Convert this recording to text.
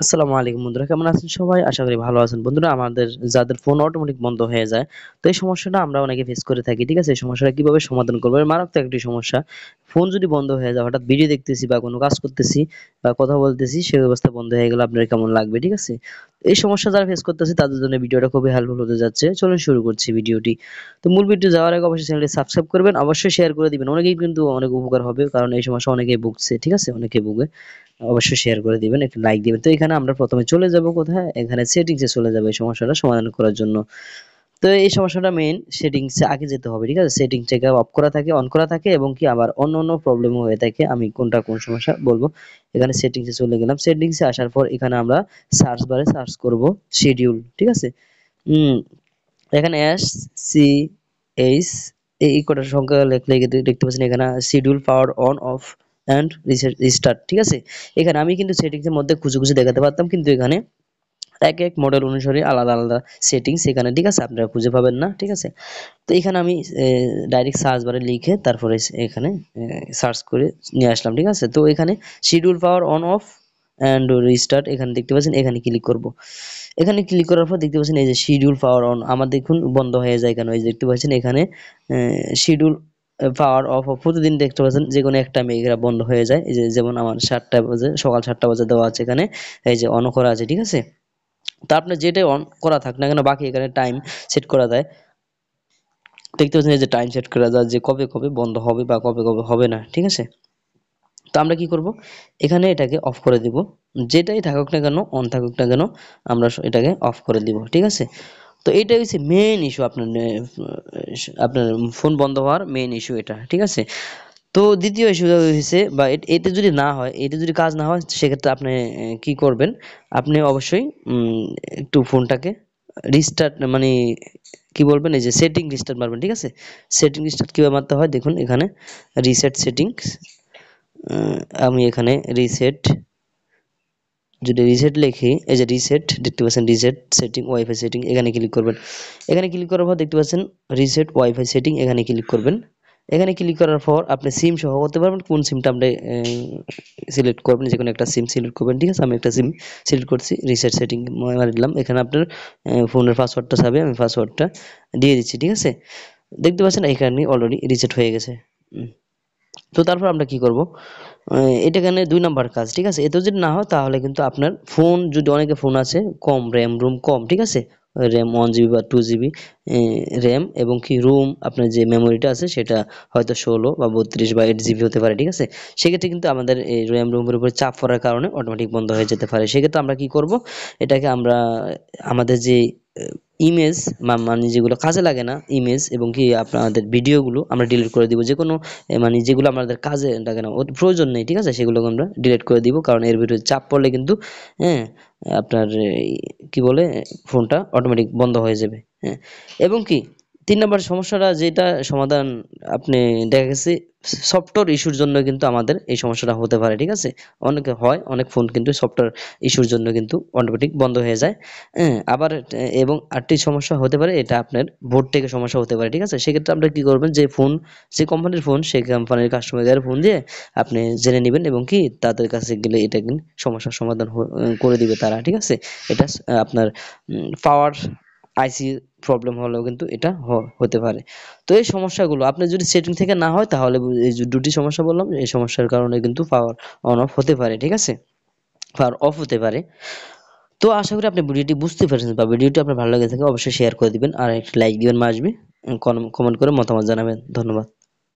আসসালামু আলাইকুম বন্ধুরা, কেমন আছেন সবাই? আশা করি ভালো আছেন। বন্ধুরা, আমাদের যাদের ফোন অটোমেটিক বন্ধ হয়ে যায়, তো এই সমস্যাটা আমরা অনেকে ফেস করে থাকি। ঠিক আছে? এই সমস্যাটা কিভাবে সমাধান করবো? এর মারাত্মক একটি সমস্যা। ফোন যদি বন্ধ হয়ে যায়, হঠাৎ ভিডিও দেখতেছি বা কোনো কাজ করতেছি বা কথা বলতেছি, সেই অবস্থা বন্ধ হয়ে গেলে আপনার কেমন লাগবে? ঠিক আছে? এই সমস্যা যারা ফেস করতেছে তাদের জন্য ভিডিওটা খুবই হেল্পফুল হতে যাচ্ছে। চলুন শুরু করছি ভিডিওটি। তো মূল ভিডিও যাওয়ার আগে অবশ্যই চ্যানেলটি সাবস্ক্রাইব করবেন, অবশ্যই শেয়ার করে দিবেন। অনেকেই কিন্তু অনেক উপকার হবে, কারণ এই সমস্যা অনেকেই ভুগছে। ঠিক আছে? অনেকেই ভুগে। অবশ্যই শেয়ার করে দিবেন, একটু লাইক দিবেন। তো এখানে আমরা প্রথমে চলে যাব কোথায়? এখানে সেটিংস এ চলে যাবে এই সমস্যাটা সমাধান করার জন্য। তো এই সমস্যাটা মেইন সেটিংস এ আগে যেতে হবে। ঠিক আছে? সেটিংসটাকে অফ করা থাকে, অন করা থাকে এবং কি আবার অন্য প্রবলেম হয়ে থাকে। আমি কোনটা কোন সমস্যা বলবো। এখানে সেটিংস এ চলে গেলাম। সেটিংস এ আসার পর এখানে আমরা সার্চ বারে সার্চ করব শিডিউল। ঠিক আছে? হুম, এখানে এস সি এইচ এই কটার সংখ্যা লেখলে দেখতে পাচ্ছেন এখানে schedule power on off and restart. ঠিক আছে? এখানে আমি কিন্তু সেটিংস এর মধ্যে খুঁজে খুঁজে দেখাতে পারতাম, কিন্তু এখানে এক এক মডেল অনুসারে আলাদা আলাদা সেটিংস এখানে। ঠিক আছে? আপনারা খুঁজে পাবেন না। ঠিক আছে? তো এখানে আমি ডাইরেক্ট সার্চ বারে লিখে তারপরে এখানে সার্চ করে নিয়ে আসলাম। ঠিক আছে? তো এখানে schedule power on off and restart এখানে দেখতে পাচ্ছেন, এখানে ক্লিক করব। এখানে ক্লিক করার পর দেখতে পাচ্ছেন এই যে শিডিউল পাওয়ার অন, আমার দেখুন বন্ধ হয়ে যায় কেন? এই যে দেখতে পাচ্ছেন এখানে শিডিউল পাওয়ার অফ প্রতিদিন দেখতে পাচ্ছেন যে কোনো একটা মেঘরা বন্ধ হয়ে যায়। এই যে যেমন আমার 7টা বাজে, সকাল 7টা বাজে দেওয়া আছে এখানে। এই যে অন করা আছে। ঠিক আছে? তো আপনার যেটাই অন করা থাক না কেন, বাকি এখানে টাইম সেট করা যায়। দেখতে পাচ্ছেন এই যে টাইম সেট করা যায় যে কবে কবে বন্ধ হবে বা কবে কবে হবে না। ঠিক আছে? তো আমরা কি করব? এখানে এটাকে অফ করে দিব। যেটাই থাকুক না কেন, অন থাকুক না কেন, আমরা এটাকে অফ করে দিব। ঠিক আছে? তো এইটাই হচ্ছে মেইন ইস্যু আপনার আপনার ফোন বন্ধ হওয়ার মেইন ইস্যু এটা। ঠিক আছে? তো দ্বিতীয় ইস্যু হয়েছে বা এটা যদি না হয়, এটা যদি কাজ না হয়, সেক্ষেত্রে আপনি কি করবেন? আপনি অবশ্যই একটু ফোনটাকে রিস্টার্ট মানে কি বলবেন, এই যে সেটিং রিস্টার্ট মারবেন। ঠিক আছে? সেটিং রিস্টার্ট কিভাবে মারতে হয় দেখুন এখানে রিসেট সেটিংস। আমি এখানে রিসেট, যদি রিসেট লিখি, এই যে রিসেট দেখতে পাচ্ছেন, রিসেট সেটিং ওয়াইফাই সেটিং এখানে ক্লিক করবেন। এখানে ক্লিক করার পর দেখতে পাচ্ছেন রিসেট ওয়াইফাই সেটিং, এখানে ক্লিক করবেন। এখানে ক্লিক করার পর আপনি সিম সহ করতে পারবেন, কোন সিমটা আপনি সিলেক্ট করবেন, যে কোনো একটা সিম সিলেক্ট করবেন। ঠিক আছে? আমি একটা সিম সিলেক্ট করছি, রিসেট সেটিং মারি দিলাম। এখানে আপনার ফোনের পাসওয়ার্ডটা চাবে, আমি পাসওয়ার্ডটা দিয়ে দিচ্ছি। ঠিক আছে? দেখতে পাচ্ছেন এখানে অলরেডি রিসেট হয়ে গেছে। তো তারপর আমরা কি করব? এটা এখানে ২ নাম্বার কাজ। ঠিক আছে? এতেও যদি না হয় তাহলে কিন্তু আপনার ফোন, যদি অনেকের ফোন আছে কম র‍্যাম রুম কম, ঠিক আছে? র‍্যাম 1 জিবি বা 2 জিবি র‍্যাম এবং কি রুম আপনার যে মেমোরিটা আছে সেটা হয়তো 16 বা 32 বা 8 জিবি হতে পারে। ঠিক আছে? সেক্ষেত্রে কিন্তু আমাদের এই র‍্যাম রুমের উপরে চাপ পড়ার কারণে অটোমেটিক বন্ধ হয়ে যেতে পারে। সেক্ষেত্রে আমরা কি করব? এটাকে আমরা আমাদের যে ইমেজ মানে যেগুলো কাজে লাগে না, ইমেজ এবং কি আপনাদের ভিডিওগুলো আমরা ডিলিট করে দিব। যেকোনো মানে যেগুলো আমাদের কাজে লাগে না, ওর প্রয়োজন নেই। ঠিক আছে? সেগুলোকে আমরা ডিলিট করে দিব, কারণ এর ভিতরে চাপ পড়লে কিন্তু হ্যাঁ আপনার কি বলে ফোনটা অটোমেটিক বন্ধ হয়ে যাবে। হ্যাঁ, এবং কি ৩ নাম্বার সমস্যাটা যেটা সমাধান, আপনি দেখা গেছে সফটওয়্যার ইস্যুর জন্য কিন্তু আমাদের এই সমস্যাটা হতে পারে। ঠিক আছে? অনেকে হয়, অনেক ফোন কিন্তু সফটওয়্যার ইস্যুর জন্য কিন্তু অটোমেটিক বন্ধ হয়ে যায়। হ্যাঁ, আবার এবং আরেকটি সমস্যা হতে পারে, এটা আপনার বোর্ড থেকে সমস্যা হতে পারে। ঠিক আছে? সেক্ষেত্রে আপনি কি করবেন, যে ফোন, যে কোম্পানির ফোন, সেই কোম্পানির কাস্টমার কেয়ারে ফোন দিয়ে আপনি জেনে নিবেন এবং কি তাদের কাছে গেলে এটা কিন্তু সমস্যার সমাধান করে দিবে তারা। ঠিক আছে? এটা আপনার পাওয়ার আইসি প্রবলেম হলেও কিন্তু এটা হতে পারে। তো এই সমস্যাগুলো আপনার যদি সেটিং থেকে না হয়, তাহলে এই যে দুটি সমস্যা বললাম, এই সমস্যার কারণে কিন্তু পাওয়ার অন অফ হতে পারে। ঠিক আছে? পাওয়ার অফ হতে পারে। তো আশা করি আপনি ভিডিওটি বুঝতে পেরেছেন, বা ভিডিওটি আপনার ভালো লেগে থাকে অবশ্যই শেয়ার করে দিবেন আর একটা লাইক দিবেন মাসবি, কমেন্ট করে মতামত জানাবেন। ধন্যবাদ।